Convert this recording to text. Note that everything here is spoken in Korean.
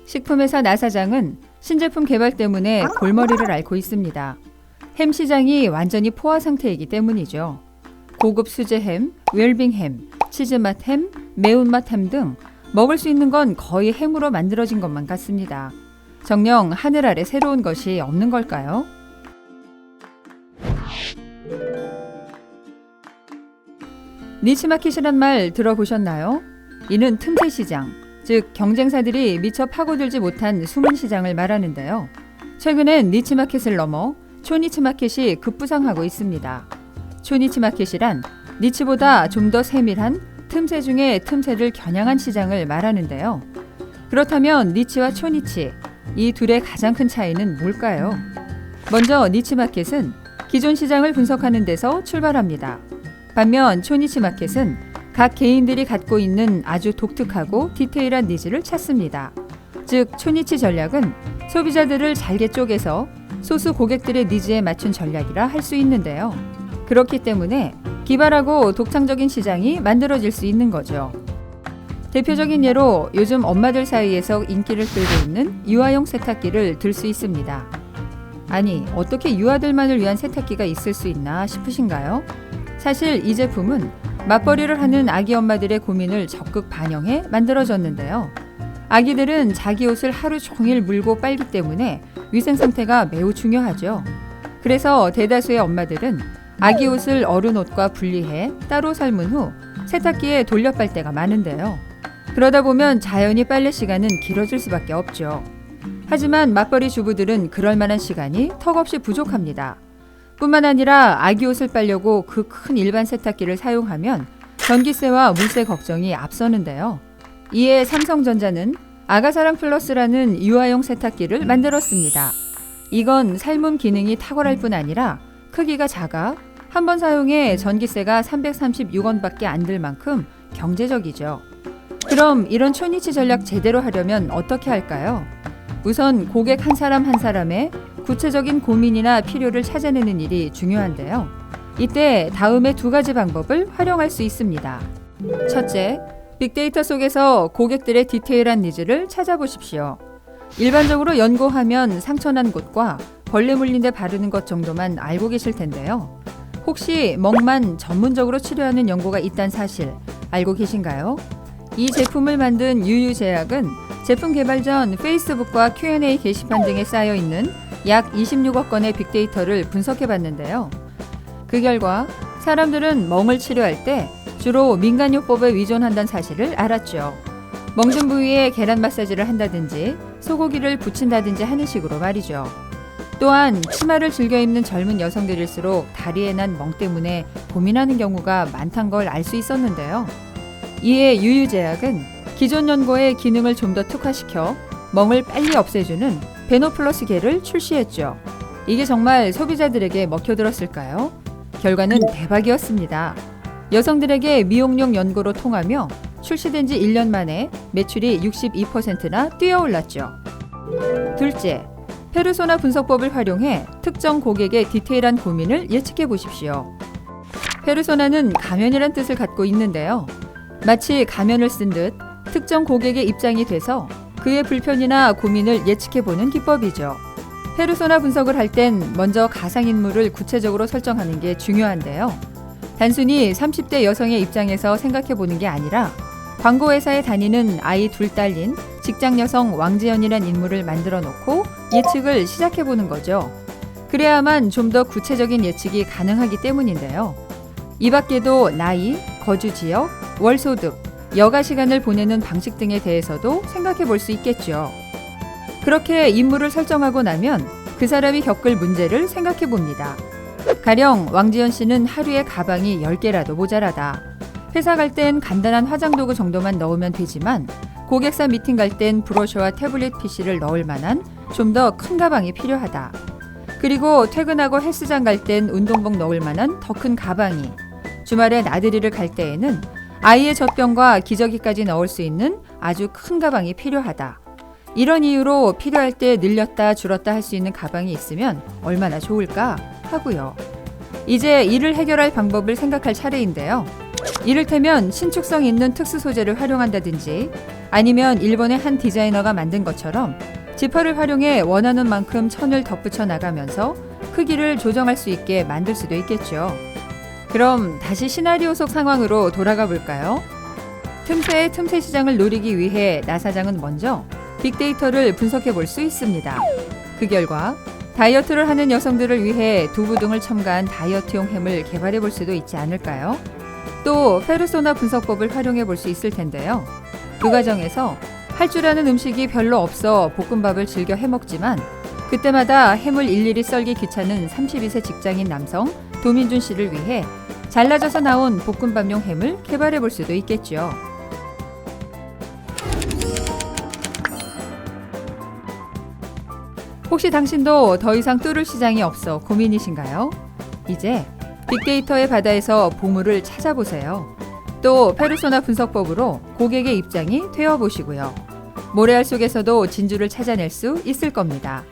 식품회사 나사장은 신제품 개발 때문에 골머리를 앓고 있습니다. 햄 시장이 완전히 포화 상태이기 때문이죠. 고급 수제햄, 웰빙햄, 치즈맛 햄, 매운맛 햄 등 먹을 수 있는 건 거의 햄으로 만들어진 것만 같습니다. 정녕 하늘 아래 새로운 것이 없는 걸까요? 니치마켓이란 말 들어보셨나요? 이는 틈새 시장, 즉 경쟁사들이 미처 파고들지 못한 숨은 시장을 말하는데요. 최근엔 니치마켓을 넘어 초니치마켓이 급부상하고 있습니다. 초니치마켓이란 니치보다 좀 더 세밀한 틈새 중에 틈새를 겨냥한 시장을 말하는데요. 그렇다면 니치와 초니치, 이 둘의 가장 큰 차이는 뭘까요? 먼저 니치마켓은 기존 시장을 분석하는 데서 출발합니다. 반면 초니치마켓은 각 개인들이 갖고 있는 아주 독특하고 디테일한 니즈를 찾습니다. 즉 초니치 전략은 소비자들을 잘게 쪼개서 소수 고객들의 니즈에 맞춘 전략이라 할 수 있는데요. 그렇기 때문에 기발하고 독창적인 시장이 만들어질 수 있는 거죠. 대표적인 예로 요즘 엄마들 사이에서 인기를 끌고 있는 유아용 세탁기를 들 수 있습니다. 아니, 어떻게 유아들만을 위한 세탁기가 있을 수 있나 싶으신가요? 사실 이 제품은 맞벌이를 하는 아기 엄마들의 고민을 적극 반영해 만들어졌는데요. 아기들은 자기 옷을 하루 종일 물고 빨기 때문에 위생 상태가 매우 중요하죠. 그래서 대다수의 엄마들은 아기 옷을 어른 옷과 분리해 따로 삶은 후 세탁기에 돌려 빨 때가 많은데요. 그러다 보면 자연히 빨래 시간은 길어질 수밖에 없죠. 하지만 맞벌이 주부들은 그럴 만한 시간이 턱없이 부족합니다. 뿐만 아니라 아기 옷을 빨려고 그 큰 일반 세탁기를 사용하면 전기세와 물세 걱정이 앞서는데요. 이에 삼성전자는 아가사랑 플러스라는 유아용 세탁기를 만들었습니다. 이건 삶음 기능이 탁월할 뿐 아니라 크기가 작아 한 번 사용에 전기세가 336원밖에 안 들 만큼 경제적이죠. 그럼 이런 초니치 전략 제대로 하려면 어떻게 할까요? 우선 고객 한 사람 한 사람의 구체적인 고민이나 필요를 찾아내는 일이 중요한데요. 이때 다음의 두 가지 방법을 활용할 수 있습니다. 첫째, 빅데이터 속에서 고객들의 디테일한 니즈를 찾아보십시오. 일반적으로 연고하면 상처난 곳과 벌레 물린 데 바르는 것 정도만 알고 계실 텐데요. 혹시 멍만 전문적으로 치료하는 연고가 있다는 사실 알고 계신가요? 이 제품을 만든 유유제약은 제품 개발 전 페이스북과 Q&A 게시판 등에 쌓여있는 약 26억 건의 빅데이터를 분석해봤는데요. 그 결과 사람들은 멍을 치료할 때 주로 민간요법에 의존한다는 사실을 알았죠. 멍든 부위에 계란 마사지를 한다든지 소고기를 붙인다든지 하는 식으로 말이죠. 또한 치마를 즐겨 입는 젊은 여성들일수록 다리에 난 멍 때문에 고민하는 경우가 많다는 걸 알 수 있었는데요. 이에 유유제약은 기존 연고의 기능을 좀 더 특화시켜 멍을 빨리 없애주는 베노플러스 겔을 출시했죠. 이게 정말 소비자들에게 먹혀들었을까요? 결과는 대박이었습니다. 여성들에게 미용용 연고로 통하며 출시된 지 1년 만에 매출이 62%나 뛰어올랐죠. 둘째, 페르소나 분석법을 활용해 특정 고객의 디테일한 고민을 예측해 보십시오. 페르소나는 가면이란 뜻을 갖고 있는데요. 마치 가면을 쓴 듯 특정 고객의 입장이 돼서 그의 불편이나 고민을 예측해보는 기법이죠. 페르소나 분석을 할 땐 먼저 가상인물을 구체적으로 설정하는 게 중요한데요. 단순히 30대 여성의 입장에서 생각해보는 게 아니라 광고회사에 다니는 아이 둘 딸린 직장 여성 왕지연이란 인물을 만들어 놓고 예측을 시작해보는 거죠. 그래야만 좀 더 구체적인 예측이 가능하기 때문인데요. 이 밖에도 나이, 거주 지역, 월소득, 여가 시간을 보내는 방식 등에 대해서도 생각해 볼 수 있겠죠. 그렇게 인물을 설정하고 나면 그 사람이 겪을 문제를 생각해 봅니다. 가령 왕지연 씨는 하루에 가방이 10개라도 모자라다. 회사 갈 땐 간단한 화장도구 정도만 넣으면 되지만 고객사 미팅 갈 땐 브로셔와 태블릿 PC를 넣을 만한 좀 더 큰 가방이 필요하다. 그리고 퇴근하고 헬스장 갈 땐 운동복 넣을 만한 더 큰 가방이, 주말에 나들이를 갈 때에는 아이의 젖병과 기저귀까지 넣을 수 있는 아주 큰 가방이 필요하다. 이런 이유로 필요할 때 늘렸다 줄었다 할 수 있는 가방이 있으면 얼마나 좋을까 하고요. 이제 이를 해결할 방법을 생각할 차례인데요. 이를테면 신축성 있는 특수 소재를 활용한다든지 아니면 일본의 한 디자이너가 만든 것처럼 지퍼를 활용해 원하는 만큼 천을 덧붙여 나가면서 크기를 조정할 수 있게 만들 수도 있겠죠. 그럼 다시 시나리오 속 상황으로 돌아가 볼까요? 틈새의 틈새 시장을 노리기 위해 나 사장은 먼저 빅데이터를 분석해 볼 수 있습니다. 그 결과 다이어트를 하는 여성들을 위해 두부 등을 첨가한 다이어트용 햄을 개발해 볼 수도 있지 않을까요? 또 페르소나 분석법을 활용해 볼 수 있을 텐데요. 그 과정에서 할 줄 아는 음식이 별로 없어 볶음밥을 즐겨 해먹지만 그때마다 햄을 일일이 썰기 귀찮은 32세 직장인 남성 도민준 씨를 위해 잘라져서 나온 볶음밥용 햄을 개발해 볼 수도 있겠죠. 혹시 당신도 더 이상 뚫을 시장이 없어 고민이신가요? 이제 빅데이터의 바다에서 보물을 찾아보세요. 또 페르소나 분석법으로 고객의 입장이 되어보시고요. 모래알 속에서도 진주를 찾아낼 수 있을 겁니다.